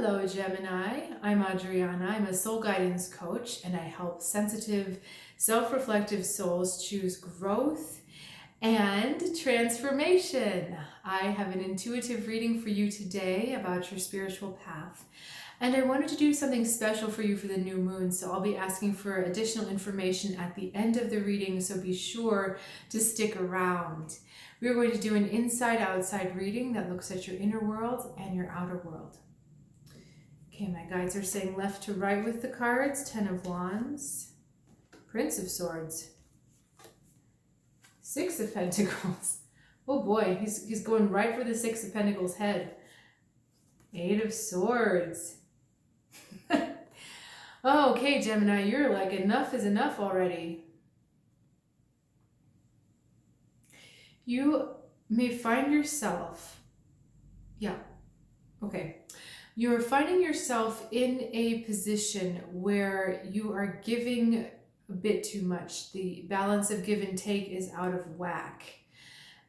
Hello, Gemini. I'm Adriana. I'm a soul guidance coach, and I help sensitive, self-reflective souls choose growth and transformation. I have an intuitive reading for you today about your spiritual path. And I wanted to do something special for you for the new moon, so I'll be asking for additional information at the end of the reading, so be sure to stick around. We're going to do an inside-outside reading that looks at your inner world and your outer world. Okay, my guides are saying left to right with the cards. 10 of Wands, Prince of Swords, 6 of Pentacles. Oh boy, he's going right for the 6 of Pentacles head. 8 of Swords. Oh, okay, Gemini, you're like, enough is enough already. You may find yourself, you're finding yourself in a position where you are giving a bit too much. The balance of give and take is out of whack.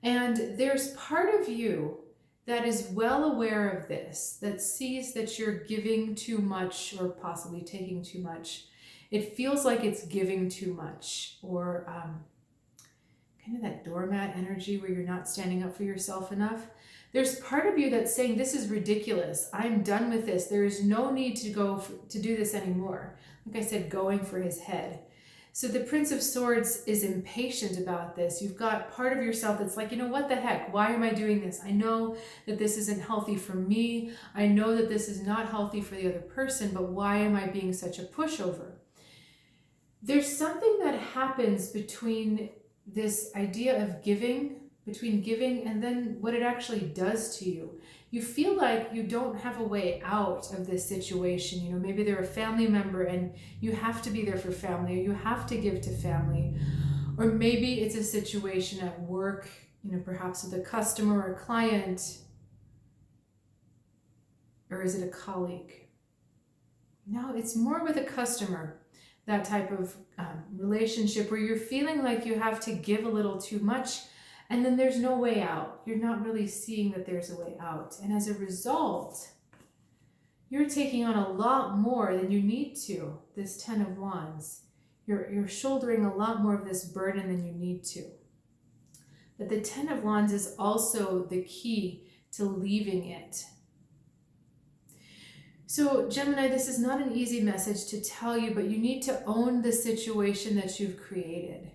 And there's part of you that is well aware of this, that sees that you're giving too much or possibly taking too much. It feels like it's giving too much, or kind of that doormat energy where you're not standing up for yourself enough. There's part of you that's saying, this is ridiculous. I'm done with this. There is no need to to do this anymore. Like I said, going for his head. So the Prince of Swords is impatient about this. You've got part of yourself that's like, you know, what the heck? Why am I doing this? I know that this isn't healthy for me. I know that this is not healthy for the other person, but why am I being such a pushover? There's something that happens between this idea of giving and then what it actually does to you. You feel like you don't have a way out of this situation. You know, maybe they're a family member and you have to be there for family, or you have to give to family. Or maybe it's a situation at work, you know, perhaps with a customer or a client. Or is it a colleague? No, it's more with a customer. That type of relationship where you're feeling like you have to give a little too much and then there's no way out. You're not really seeing that there's a way out. And as a result, you're taking on a lot more than you need to, this 10 of Wands. You're shouldering a lot more of this burden than you need to. But the 10 of Wands is also the key to leaving it. So Gemini, this is not an easy message to tell you, but you need to own the situation that you've created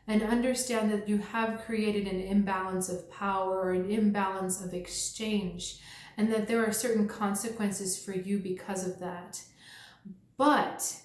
and understand that you have created an imbalance of power or an imbalance of exchange, and that there are certain consequences for you because of that. But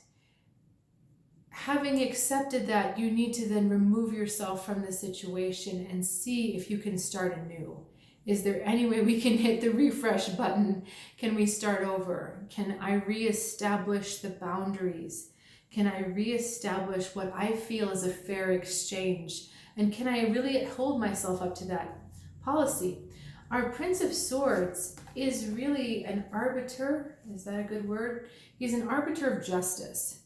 having accepted that, you need to then remove yourself from the situation and see if you can start anew. Is there any way we can hit the refresh button? Can we start over? Can I reestablish the boundaries? Can I reestablish what I feel is a fair exchange? And can I really hold myself up to that policy? Our Prince of Swords is really an arbiter. Is that a good word? He's an arbiter of justice.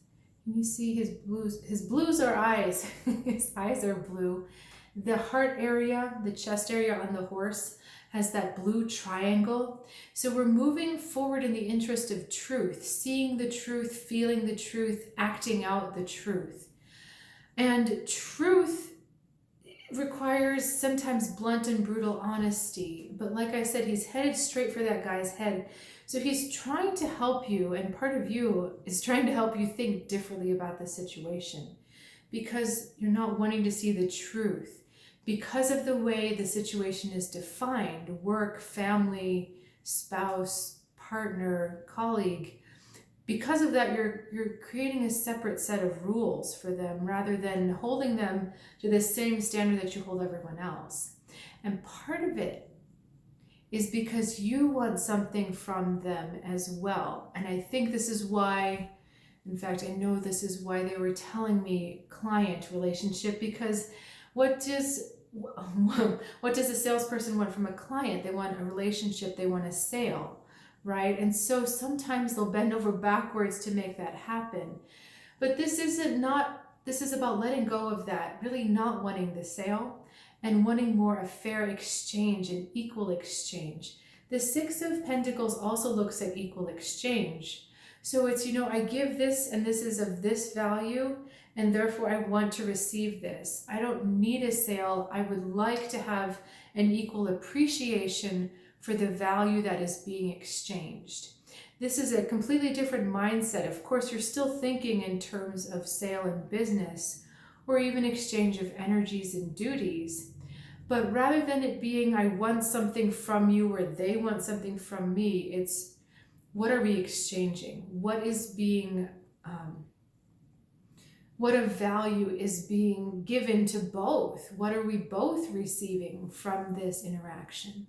And you see his blues. His blues are eyes. His eyes are blue. The heart area, the chest area on the horse, has that blue triangle. So we're moving forward in the interest of truth, seeing the truth, feeling the truth, acting out the truth. And truth requires sometimes blunt and brutal honesty. But like I said, he's headed straight for that guy's head. So he's trying to help you, and part of you is trying to help you think differently about the situation because you're not wanting to see the truth. Because of the way the situation is defined, work, family, spouse, partner, colleague, because of that, you're creating a separate set of rules for them rather than holding them to the same standard that you hold everyone else. And part of it is because you want something from them as well. And I think this is why, in fact, I know this is why they were telling me client relationship, because what does a salesperson want from a client? They want a relationship, they want a sale, right? And so sometimes they'll bend over backwards to make that happen. But this is about letting go of that, really not wanting the sale and wanting more a fair exchange, an equal exchange. The Six of Pentacles also looks at equal exchange. So it's, I give this and this is of this value, and therefore I want to receive this. I don't need a sale. I would like to have an equal appreciation for the value that is being exchanged. This is a completely different mindset. Of course, you're still thinking in terms of sale and business, or even exchange of energies and duties. But rather than it being, I want something from you or they want something from me, it's what are we exchanging? What is being, what of value is being given to both? What are we both receiving from this interaction?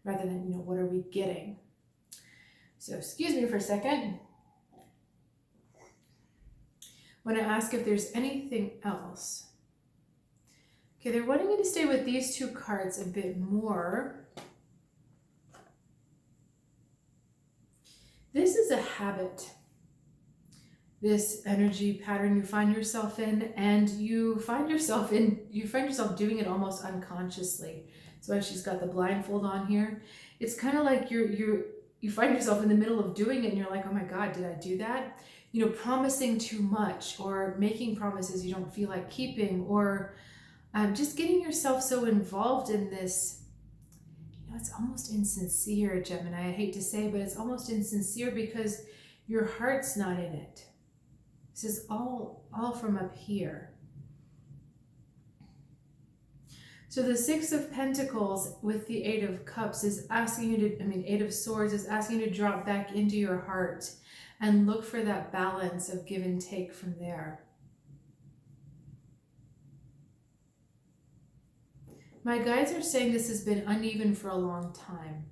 Rather than, what are we getting? So excuse me for a second. I want to ask if there's anything else. Okay, they're wanting me to stay with these two cards a bit more. This is a habit. This energy pattern you find yourself in, and you find yourself doing it almost unconsciously. So as she's got the blindfold on here, it's kind of like you find yourself in the middle of doing it and you're like, oh my God, did I do that? Promising too much, or making promises you don't feel like keeping, or just getting yourself so involved in this. It's almost insincere, Gemini. I hate to say, but it's almost insincere because your heart's not in it. This is all from up here. So the Six of Pentacles with the Eight of Cups is asking you to, Eight of Swords is asking you to drop back into your heart and look for that balance of give and take from there. My guides are saying this has been uneven for a long time.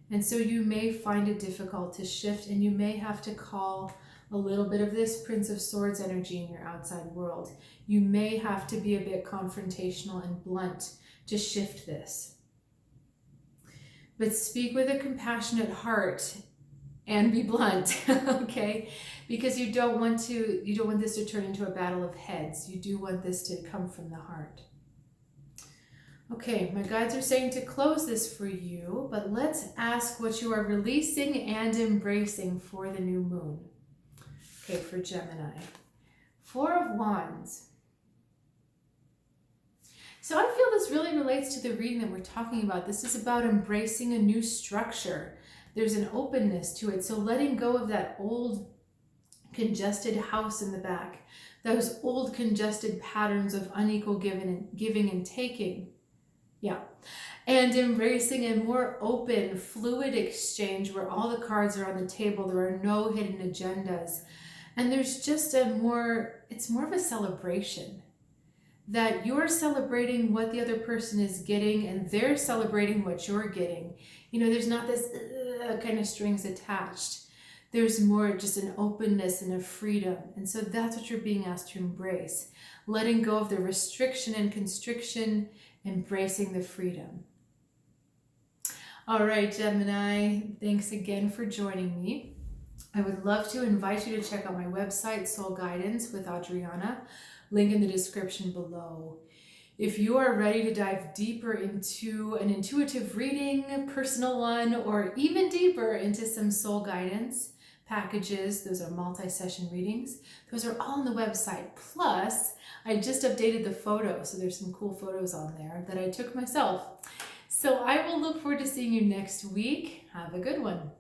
And so you may find it difficult to shift, and you may have to call a little bit of this Prince of Swords energy in your outside world. You may have to be a bit confrontational and blunt to shift this. But speak with a compassionate heart and be blunt, okay? Because you don't want this to turn into a battle of heads. You do want this to come from the heart. Okay, my guides are saying to close this for you, but let's ask what you are releasing and embracing for the new moon. Okay, for Gemini. Four of Wands. So I feel this really relates to the reading that we're talking about. This is about embracing a new structure. There's an openness to it. So letting go of that old congested house in the back, those old congested patterns of unequal giving and taking. Yeah. And embracing a more open, fluid exchange where all the cards are on the table. There are no hidden agendas. And there's just it's more of a celebration. That you're celebrating what the other person is getting and they're celebrating what you're getting. There's not this kind of strings attached. There's more just an openness and a freedom. And so that's what you're being asked to embrace. Letting go of the restriction and constriction, embracing the freedom. All right, Gemini, thanks again for joining me. I would love to invite you to check out my website, Soul Guidance with Adriana, link in the description below. If you are ready to dive deeper into an intuitive reading, personal one, or even deeper into some soul guidance packages, those are multi-session readings, those are all on the website. Plus, I just updated the photos, so there's some cool photos on there that I took myself. So I will look forward to seeing you next week. Have a good one.